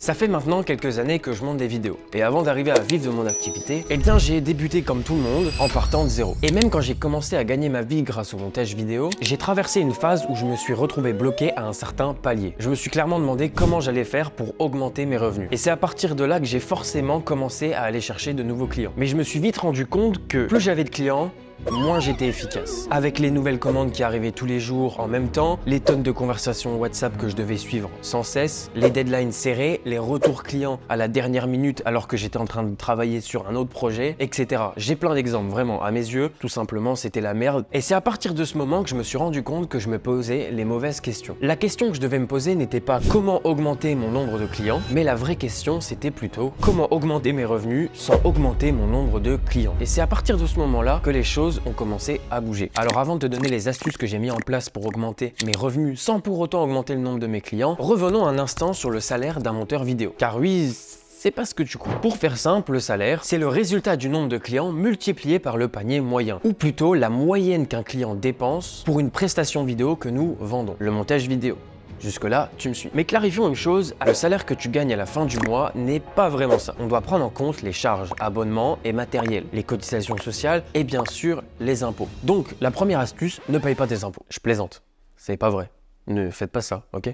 Ça fait maintenant quelques années que je monte des vidéos. Et avant d'arriver à vivre de mon activité, j'ai débuté comme tout le monde en partant de zéro. Et même quand j'ai commencé à gagner ma vie grâce au montage vidéo, j'ai traversé une phase où je me suis retrouvé bloqué à un certain palier. Je me suis clairement demandé comment j'allais faire pour augmenter mes revenus. Et c'est à partir de là que j'ai forcément commencé à aller chercher de nouveaux clients. Mais je me suis vite rendu compte que plus j'avais de clients, moins j'étais efficace. Avec les nouvelles commandes qui arrivaient tous les jours en même temps, les tonnes de conversations WhatsApp que je devais suivre sans cesse, les deadlines serrés, les retours clients à la dernière minute alors que j'étais en train de travailler sur un autre projet, etc. J'ai plein d'exemples, vraiment, à mes yeux, tout simplement c'était la merde. Et c'est à partir de ce moment que je me suis rendu compte que je me posais les mauvaises questions. La question que je devais me poser n'était pas comment augmenter mon nombre de clients, mais la vraie question c'était plutôt comment augmenter mes revenus sans augmenter mon nombre de clients. Et c'est à partir de ce moment-là que les choses ont commencé à bouger. Alors avant de te donner les astuces que j'ai mis en place pour augmenter mes revenus sans pour autant augmenter le nombre de mes clients, revenons un instant sur le salaire d'un monteur vidéo. Car oui, c'est pas ce que tu crois. Pour faire simple, le salaire, c'est le résultat du nombre de clients multiplié par le panier moyen, ou plutôt la moyenne qu'un client dépense pour une prestation vidéo que nous vendons, le montage vidéo. Jusque-là, tu me suis. Mais clarifions une chose, le salaire que tu gagnes à la fin du mois n'est pas vraiment ça. On doit prendre en compte les charges, abonnements et matériel, les cotisations sociales et bien sûr les impôts. Donc, la première astuce, ne paye pas tes impôts. Je plaisante, c'est pas vrai. Ne faites pas ça, ok?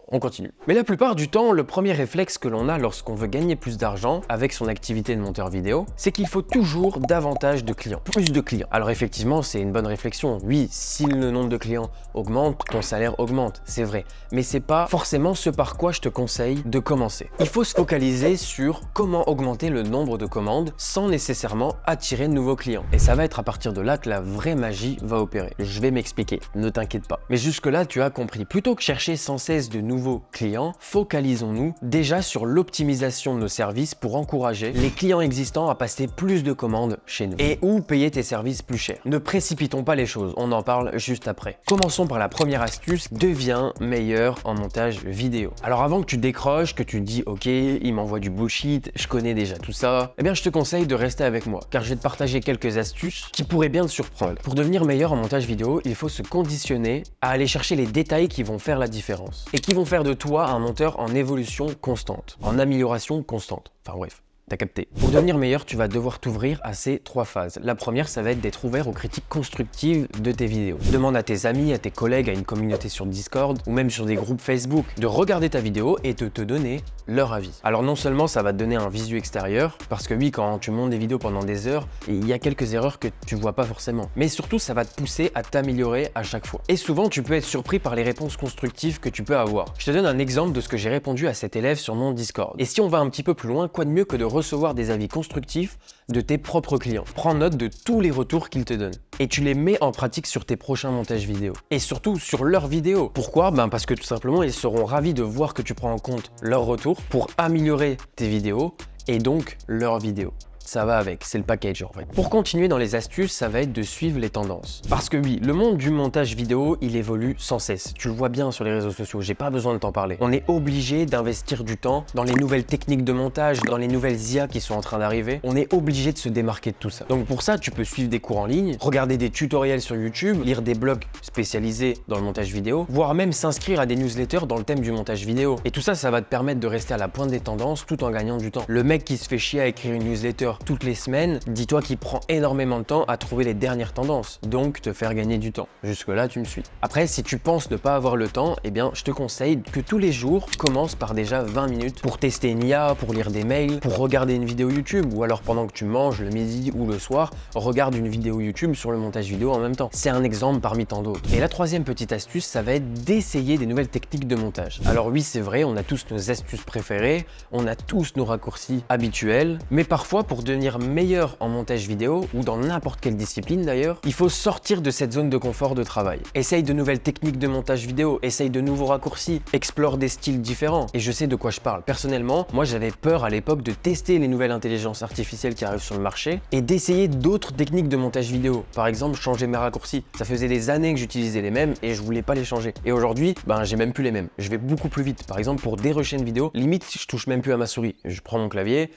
On continue. Mais la plupart du temps, le premier réflexe que l'on a lorsqu'on veut gagner plus d'argent avec son activité de monteur vidéo, c'est qu'il faut toujours davantage de clients, plus de clients. Alors effectivement, c'est une bonne réflexion. Oui, si le nombre de clients augmente, ton salaire augmente, c'est vrai. Mais c'est pas forcément ce par quoi je te conseille de commencer. Il faut se focaliser sur comment augmenter le nombre de commandes sans nécessairement attirer de nouveaux clients. Et ça va être à partir de là que la vraie magie va opérer. Je vais m'expliquer, ne t'inquiète pas. Mais jusque-là, tu as compris. Plutôt que chercher sans cesse de nouveaux clients, focalisons-nous déjà sur l'optimisation de nos services pour encourager les clients existants à passer plus de commandes chez nous. Et ou payer tes services plus cher. Ne précipitons pas les choses, on en parle juste après. Commençons par la première astuce, deviens meilleur en montage vidéo. Alors avant que tu décroches, que tu te dis ok, il m'envoie du bullshit, je connais déjà tout ça, eh bien je te conseille de rester avec moi, car je vais te partager quelques astuces qui pourraient bien te surprendre. Pour devenir meilleur en montage vidéo, il faut se conditionner à aller chercher les détails qui vont faire la différence et qui vont faire de toi un monteur en évolution constante, en amélioration constante. Enfin bref. T'as capté. Pour devenir meilleur, tu vas devoir t'ouvrir à ces trois phases. La première, ça va être d'être ouvert aux critiques constructives de tes vidéos. Demande à tes amis, à tes collègues, à une communauté sur Discord ou même sur des groupes Facebook de regarder ta vidéo et de te donner leur avis. Alors non seulement ça va te donner un visu extérieur, parce que oui, quand tu montes des vidéos pendant des heures, il y a quelques erreurs que tu vois pas forcément. Mais surtout, ça va te pousser à t'améliorer à chaque fois. Et souvent, tu peux être surpris par les réponses constructives que tu peux avoir. Je te donne un exemple de ce que j'ai répondu à cet élève sur mon Discord. Et si on va un petit peu plus loin, quoi de mieux que de recevoir des avis constructifs de tes propres clients. Prends note de tous les retours qu'ils te donnent et tu les mets en pratique sur tes prochains montages vidéo et surtout sur leurs vidéos. Pourquoi? Parce que tout simplement ils seront ravis de voir que tu prends en compte leurs retours pour améliorer tes vidéos et donc leurs vidéos. Ça va avec, c'est le package en fait. Pour continuer dans les astuces, ça va être de suivre les tendances. Parce que oui, le monde du montage vidéo, il évolue sans cesse. Tu le vois bien sur les réseaux sociaux, j'ai pas besoin de t'en parler. On est obligé d'investir du temps dans les nouvelles techniques de montage, dans les nouvelles IA qui sont en train d'arriver. On est obligé de se démarquer de tout ça. Donc pour ça, tu peux suivre des cours en ligne, regarder des tutoriels sur YouTube, lire des blogs spécialisés dans le montage vidéo, voire même s'inscrire à des newsletters dans le thème du montage vidéo. Et tout ça, ça va te permettre de rester à la pointe des tendances tout en gagnant du temps. Le mec qui se fait chier à écrire une newsletter toutes les semaines, dis-toi qu'il prend énormément de temps à trouver les dernières tendances, donc te faire gagner du temps. Jusque là, tu me suis. Après, si tu penses ne pas avoir le temps, eh bien, je te conseille que tous les jours, commence par déjà 20 minutes pour tester une IA, pour lire des mails, pour regarder une vidéo YouTube, ou alors pendant que tu manges le midi ou le soir, regarde une vidéo YouTube sur le montage vidéo en même temps. C'est un exemple parmi tant d'autres. Et la troisième petite astuce, ça va être d'essayer des nouvelles techniques de montage. Alors oui, c'est vrai, on a tous nos astuces préférées, on a tous nos raccourcis habituels, mais parfois pour devenir meilleur en montage vidéo ou dans n'importe quelle discipline d'ailleurs, il faut sortir de cette zone de confort de travail. Essaye de nouvelles techniques de montage vidéo, essaye de nouveaux raccourcis, explore des styles différents. Et je sais de quoi je parle. Personnellement, moi j'avais peur à l'époque de tester les nouvelles intelligences artificielles qui arrivent sur le marché et d'essayer d'autres techniques de montage vidéo. Par exemple, changer mes raccourcis. Ça faisait des années que j'utilisais les mêmes et je voulais pas les changer. Et aujourd'hui, j'ai même plus les mêmes. Je vais beaucoup plus vite. Par exemple, pour dérusher une vidéo, limite je touche même plus à ma souris. Je prends mon clavier,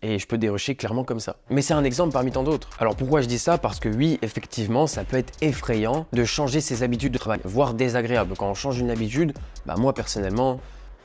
et je peux dérusher clairement comme ça. Mais c'est un exemple parmi tant d'autres. Alors pourquoi je dis ça? Parce que oui, effectivement, ça peut être effrayant de changer ses habitudes de travail, voire désagréable. Quand on change une habitude, moi personnellement,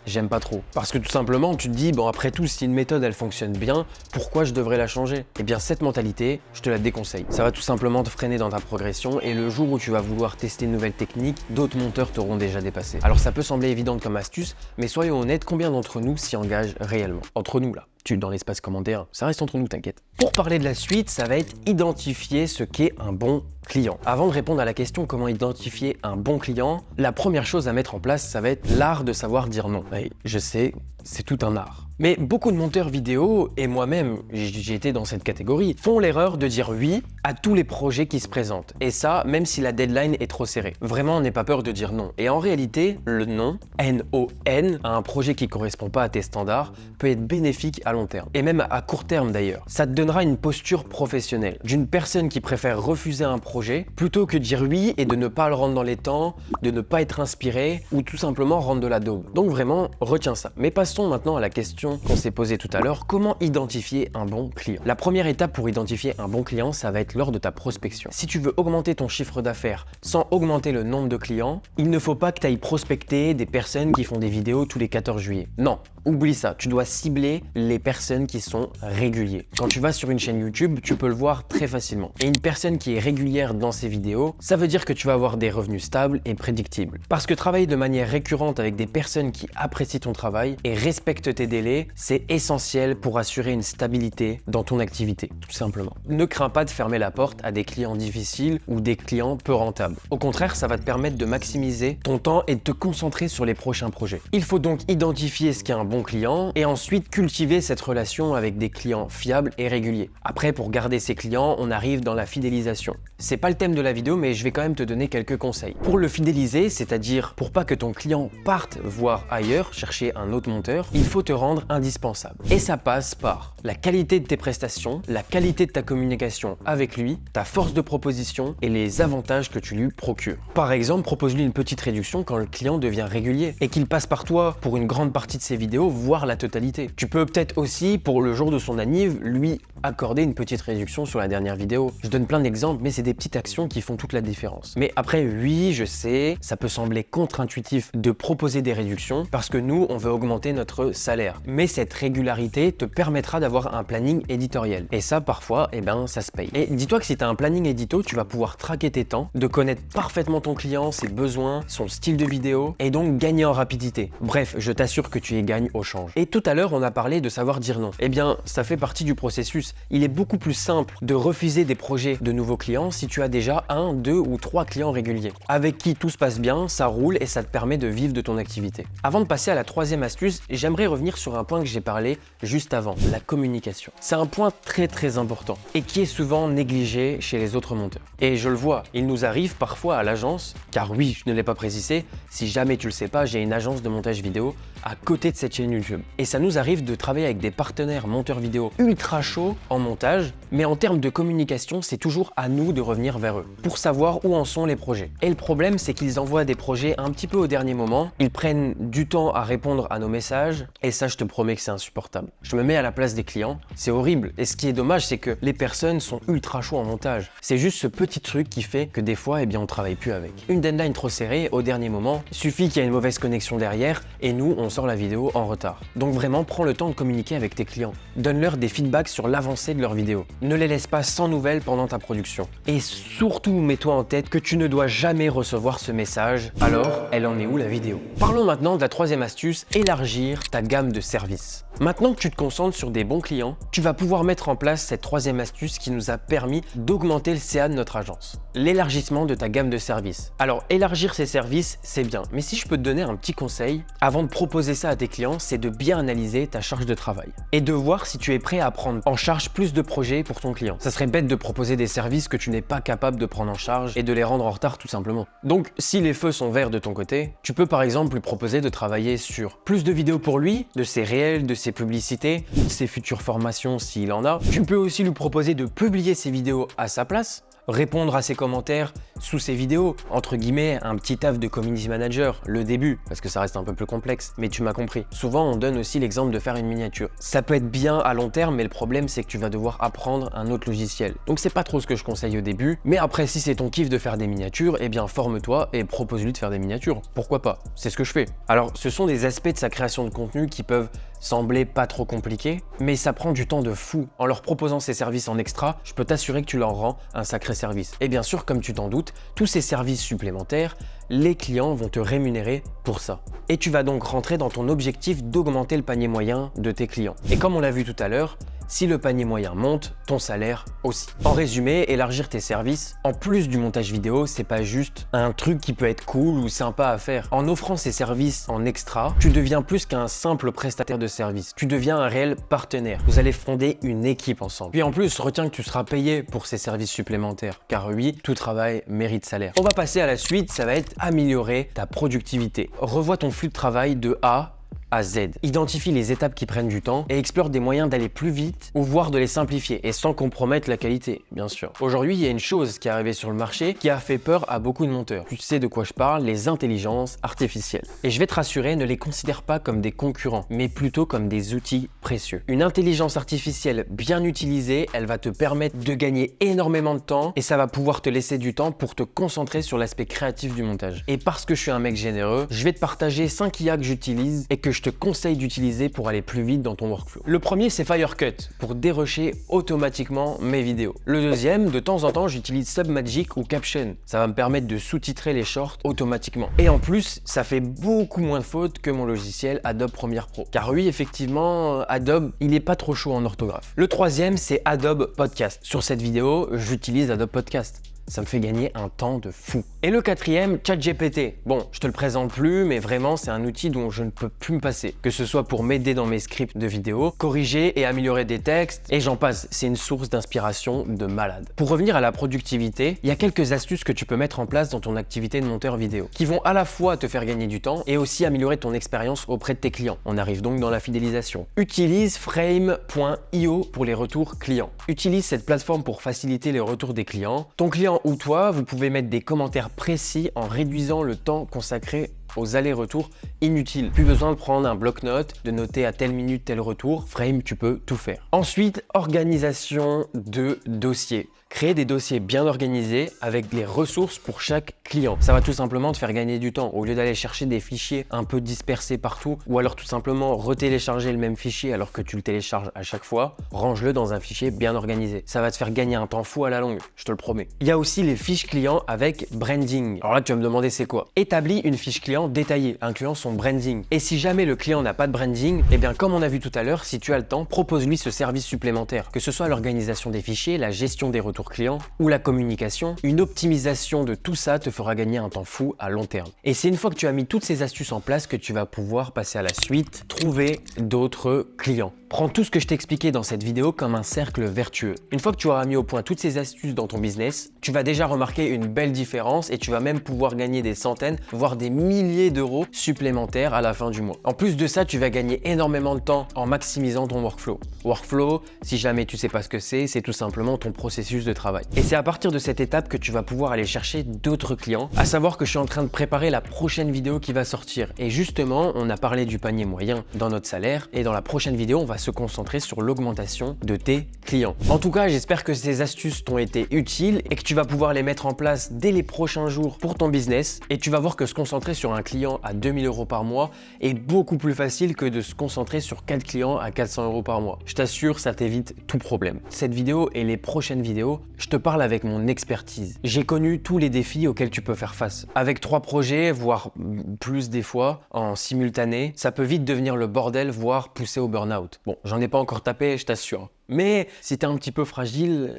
j'aime pas trop. Parce que tout simplement, tu te dis, bon après tout, si une méthode elle fonctionne bien, pourquoi je devrais la changer? Eh bien cette mentalité, je te la déconseille. Ça va tout simplement te freiner dans ta progression et le jour où tu vas vouloir tester une nouvelle technique, d'autres monteurs t'auront déjà dépassé. Alors ça peut sembler évident comme astuce, mais soyons honnêtes, combien d'entre nous s'y engagent réellement? Entre nous là. Dans l'espace commentaire, ça reste entre nous, t'inquiète. Pour parler de la suite, ça va être identifier ce qu'est un bon client. Avant de répondre à la question comment identifier un bon client, la première chose à mettre en place, ça va être l'art de savoir dire non. Et je sais, c'est tout un art. Mais beaucoup de monteurs vidéo, et moi-même, j'ai été dans cette catégorie, font l'erreur de dire oui à tous les projets qui se présentent. Et ça, même si la deadline est trop serrée. Vraiment, n'aie pas peur de dire non. Et en réalité, le non, N-O-N, à un projet qui ne correspond pas à tes standards, peut être bénéfique à long terme. Et même à court terme d'ailleurs. Ça te donnera une posture professionnelle d'une personne qui préfère refuser un projet plutôt que dire oui et de ne pas le rendre dans les temps, de ne pas être inspiré ou tout simplement rendre de la daube. Donc vraiment, retiens ça. Mais passons maintenant à la question qu'on s'est posée tout à l'heure, comment identifier un bon client? La première étape pour identifier un bon client, ça va être lors de ta prospection. Si tu veux augmenter ton chiffre d'affaires sans augmenter le nombre de clients, il ne faut pas que tu ailles prospecter des personnes qui font des vidéos tous les 14 juillet. Non, oublie ça, tu dois cibler les personnes qui sont réguliers. Quand tu vas sur une chaîne YouTube, tu peux le voir très facilement. Et une personne qui est régulière dans ses vidéos, ça veut dire que tu vas avoir des revenus stables et prédictibles. Parce que travailler de manière récurrente avec des personnes qui apprécient ton travail et respectent tes délais, c'est essentiel pour assurer une stabilité dans ton activité, tout simplement. Ne crains pas de fermer la porte à des clients difficiles ou des clients peu rentables. Au contraire, ça va te permettre de maximiser ton temps et de te concentrer sur les prochains projets. Il faut donc identifier ce qu'est un bon client et ensuite cultiver cette relation avec des clients fiables et réguliers. Après, pour garder ces clients, on arrive dans la fidélisation. C'est pas le thème de la vidéo, mais je vais quand même te donner quelques conseils. Pour le fidéliser, c'est-à-dire pour pas que ton client parte voir ailleurs, chercher un autre monteur, il faut te rendre indispensable. Et ça passe par la qualité de tes prestations, la qualité de ta communication avec lui, ta force de proposition et les avantages que tu lui procures. Par exemple, propose-lui une petite réduction quand le client devient régulier et qu'il passe par toi pour une grande partie de ses vidéos, voire la totalité. Tu peux peut-être aussi, pour le jour de son anniv, lui accorder une petite réduction sur la dernière vidéo. Je donne plein d'exemples, mais c'est des petites actions qui font toute la différence. Mais après, oui, je sais, ça peut sembler contre-intuitif de proposer des réductions parce que nous, on veut augmenter notre salaire. Mais cette régularité te permettra d'avoir un planning éditorial. Et ça, parfois, eh ben, ça se paye. Et dis-toi que si tu as un planning édito, tu vas pouvoir traquer tes temps, de connaître parfaitement ton client, ses besoins, son style de vidéo, et donc gagner en rapidité. Bref, je t'assure que tu y gagnes au change. Et tout à l'heure, on a parlé de savoir dire non. Eh bien, ça fait partie du processus. Il est beaucoup plus simple de refuser des projets de nouveaux clients si tu as déjà 1, 2 ou 3 clients réguliers, avec qui tout se passe bien, ça roule et ça te permet de vivre de ton activité. Avant de passer à la troisième astuce, j'aimerais revenir sur un point que j'ai parlé juste avant, la communication. C'est un point très important et qui est souvent négligé chez les autres monteurs. Et je le vois, il nous arrive parfois à l'agence, car oui, je ne l'ai pas précisé, si jamais tu le sais pas, j'ai une agence de montage vidéo à côté de cette chaîne YouTube. Et ça nous arrive de travailler avec des partenaires monteurs vidéo ultra chauds en montage, mais en termes de communication, c'est toujours à nous de revenir vers eux pour savoir où en sont les projets. Et le problème, c'est qu'ils envoient des projets un petit peu au dernier moment, ils prennent du temps à répondre à nos messages, et ça, je te promets que c'est insupportable. Je me mets à la place des clients, c'est horrible. Et ce qui est dommage, c'est que les personnes sont ultra chauds en montage. C'est juste ce petit truc qui fait que des fois, eh bien, on travaille plus avec. Une deadline trop serrée, au dernier moment, il suffit qu'il y ait une mauvaise connexion derrière, et nous, on sort la vidéo en retard. Donc vraiment, prends le temps de communiquer avec tes clients. Donne-leur des feedbacks sur l'avancée de leur vidéo. Ne les laisse pas sans nouvelles pendant ta production. Et surtout, mets-toi en tête que tu ne dois jamais recevoir ce message. Alors, elle en est où la vidéo? Parlons maintenant de la troisième astuce, élargir ta gamme de services. Maintenant que tu te concentres sur des bons clients, tu vas pouvoir mettre en place cette troisième astuce qui nous a permis d'augmenter le CA de notre agence. L'élargissement de ta gamme de services. Alors, élargir ces services, c'est bien. Mais si je peux te donner un petit conseil, avant de proposer ça à tes clients, c'est de bien analyser ta charge de travail et de voir si tu es prêt à prendre en charge plus de projets pour ton client. Ça serait bête de proposer des services que tu n'es pas capable de prendre en charge et de les rendre en retard tout simplement. Donc, si les feux sont verts de ton côté, tu peux par exemple lui proposer de travailler sur plus de vidéos pour lui, de ses réels, de ses publicités, de ses futures formations s'il en a. Tu peux aussi lui proposer de publier ses vidéos à sa place, répondre à ses commentaires sous ces vidéos, entre guillemets, un petit taf de community manager, le début, parce que ça reste un peu plus complexe, mais tu m'as compris. Souvent, on donne aussi l'exemple de faire une miniature. Ça peut être bien à long terme, mais le problème, c'est que tu vas devoir apprendre un autre logiciel. Donc c'est pas trop ce que je conseille au début, mais après, si c'est ton kiff de faire des miniatures, eh bien forme-toi et propose-lui de faire des miniatures. Pourquoi pas? C'est ce que je fais. Alors, ce sont des aspects de sa création de contenu qui peuvent sembler pas trop compliqués, mais ça prend du temps de fou. En leur proposant ces services en extra, je peux t'assurer que tu leur rends un sacré service. Et bien sûr, comme tu t'en doutes, tous ces services supplémentaires, les clients vont te rémunérer pour ça. Et tu vas donc rentrer dans ton objectif d'augmenter le panier moyen de tes clients. Et comme on l'a vu tout à l'heure, si le panier moyen monte, ton salaire aussi. En résumé, élargir tes services, en plus du montage vidéo, c'est pas juste un truc qui peut être cool ou sympa à faire. En offrant ces services en extra, tu deviens plus qu'un simple prestataire de service. Tu deviens un réel partenaire. Vous allez fonder une équipe ensemble. Puis en plus, retiens que tu seras payé pour ces services supplémentaires, car oui, tout travail mérite salaire. On va passer à la suite, ça va être améliorer ta productivité. Revois ton flux de travail de A à Z. Identifie les étapes qui prennent du temps et explore des moyens d'aller plus vite ou voire de les simplifier et sans compromettre la qualité, bien sûr. Aujourd'hui, il y a une chose qui est arrivée sur le marché qui a fait peur à beaucoup de monteurs. Tu sais de quoi je parle, les intelligences artificielles. Et je vais te rassurer, ne les considère pas comme des concurrents, mais plutôt comme des outils précieux. Une intelligence artificielle bien utilisée, elle va te permettre de gagner énormément de temps et ça va pouvoir te laisser du temps pour te concentrer sur l'aspect créatif du montage. Et parce que je suis un mec généreux, je vais te partager 5 IA que j'utilise et que je te conseille d'utiliser pour aller plus vite dans ton workflow. Le premier, c'est Firecut pour dérusher automatiquement mes vidéos. Le deuxième, de temps en temps, j'utilise Submagic ou Caption. Ça va me permettre de sous-titrer les shorts automatiquement. Et en plus, ça fait beaucoup moins de fautes que mon logiciel Adobe Premiere Pro. Car oui, effectivement, Adobe, il est pas trop chaud en orthographe. Le troisième, c'est Adobe Podcast. Sur cette vidéo, j'utilise Adobe Podcast. Ça me fait gagner un temps de fou. Et le quatrième, ChatGPT. Bon, je te le présente plus, mais vraiment, c'est un outil dont je ne peux plus me passer. Que ce soit pour m'aider dans mes scripts de vidéos, corriger et améliorer des textes, et j'en passe. C'est une source d'inspiration de malade. Pour revenir à la productivité, il y a quelques astuces que tu peux mettre en place dans ton activité de monteur vidéo, qui vont à la fois te faire gagner du temps et aussi améliorer ton expérience auprès de tes clients. On arrive donc dans la fidélisation. Utilise frame.io pour les retours clients. Utilise cette plateforme pour faciliter les retours des clients. Ton client ou toi, vous pouvez mettre des commentaires précis en réduisant le temps consacré aux allers-retours inutiles. Plus besoin de prendre un bloc-notes, de noter à telle minute tel retour. Frame, tu peux tout faire. Ensuite, organisation de dossiers. Créer des dossiers bien organisés avec les ressources pour chaque client. Ça va tout simplement te faire gagner du temps. Au lieu d'aller chercher des fichiers un peu dispersés partout ou alors tout simplement retélécharger le même fichier alors que tu le télécharges à chaque fois, range-le dans un fichier bien organisé. Ça va te faire gagner un temps fou à la longue, je te le promets. Il y a aussi les fiches clients avec branding. Alors là, tu vas me demander c'est quoi? Établis une fiche client détaillée, incluant son branding. Et si jamais le client n'a pas de branding, eh bien comme on a vu tout à l'heure, si tu as le temps, propose-lui ce service supplémentaire. Que ce soit l'organisation des fichiers, la gestion des retours clients ou la communication, une optimisation de tout ça te fera gagner un temps fou à long terme. Et c'est une fois que tu as mis toutes ces astuces en place que tu vas pouvoir passer à la suite, trouver d'autres clients. Prends tout ce que je t'ai expliqué dans cette vidéo comme un cercle vertueux. Une fois que tu auras mis au point toutes ces astuces dans ton business, tu vas déjà remarquer une belle différence et tu vas même pouvoir gagner des centaines, voire des milliers d'euros supplémentaires à la fin du mois. En plus de ça, tu vas gagner énormément de temps en maximisant ton workflow. Workflow, si jamais tu sais pas ce que c'est tout simplement ton processus de travail. Et c'est à partir de cette étape que tu vas pouvoir aller chercher d'autres clients. À savoir que je suis en train de préparer la prochaine vidéo qui va sortir. Et justement, on a parlé du panier moyen dans notre salaire et dans la prochaine vidéo, on va se concentrer sur l'augmentation de tes clients. En tout cas, j'espère que ces astuces t'ont été utiles et que tu vas pouvoir les mettre en place dès les prochains jours pour ton business. Et tu vas voir que se concentrer sur un client à 2000 € par mois est beaucoup plus facile que de se concentrer sur 4 clients à 400 € par mois. Je t'assure, ça t'évite tout problème. Cette vidéo et les prochaines vidéos, je te parle avec mon expertise. J'ai connu tous les défis auxquels tu peux faire face. Avec 3 projets, voire plus des fois, en simultané, ça peut vite devenir le bordel, voire pousser au burn-out. Bon, j'en ai pas encore tapé, je t'assure. Mais si t'es un petit peu fragile,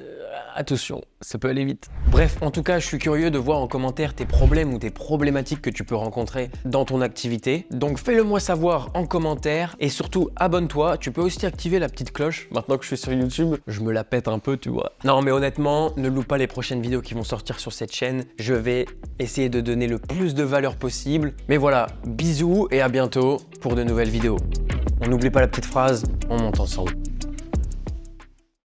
attention, ça peut aller vite. Bref, en tout cas, je suis curieux de voir en commentaire tes problèmes ou tes problématiques que tu peux rencontrer dans ton activité. Donc fais-le moi savoir en commentaire et surtout abonne-toi. Tu peux aussi activer la petite cloche. Maintenant que je suis sur YouTube, je me la pète un peu, tu vois. Non mais honnêtement, ne loupe pas les prochaines vidéos qui vont sortir sur cette chaîne. Je vais essayer de donner le plus de valeur possible. Mais voilà, bisous et à bientôt pour de nouvelles vidéos. On n'oublie pas la petite phrase, on monte ensemble.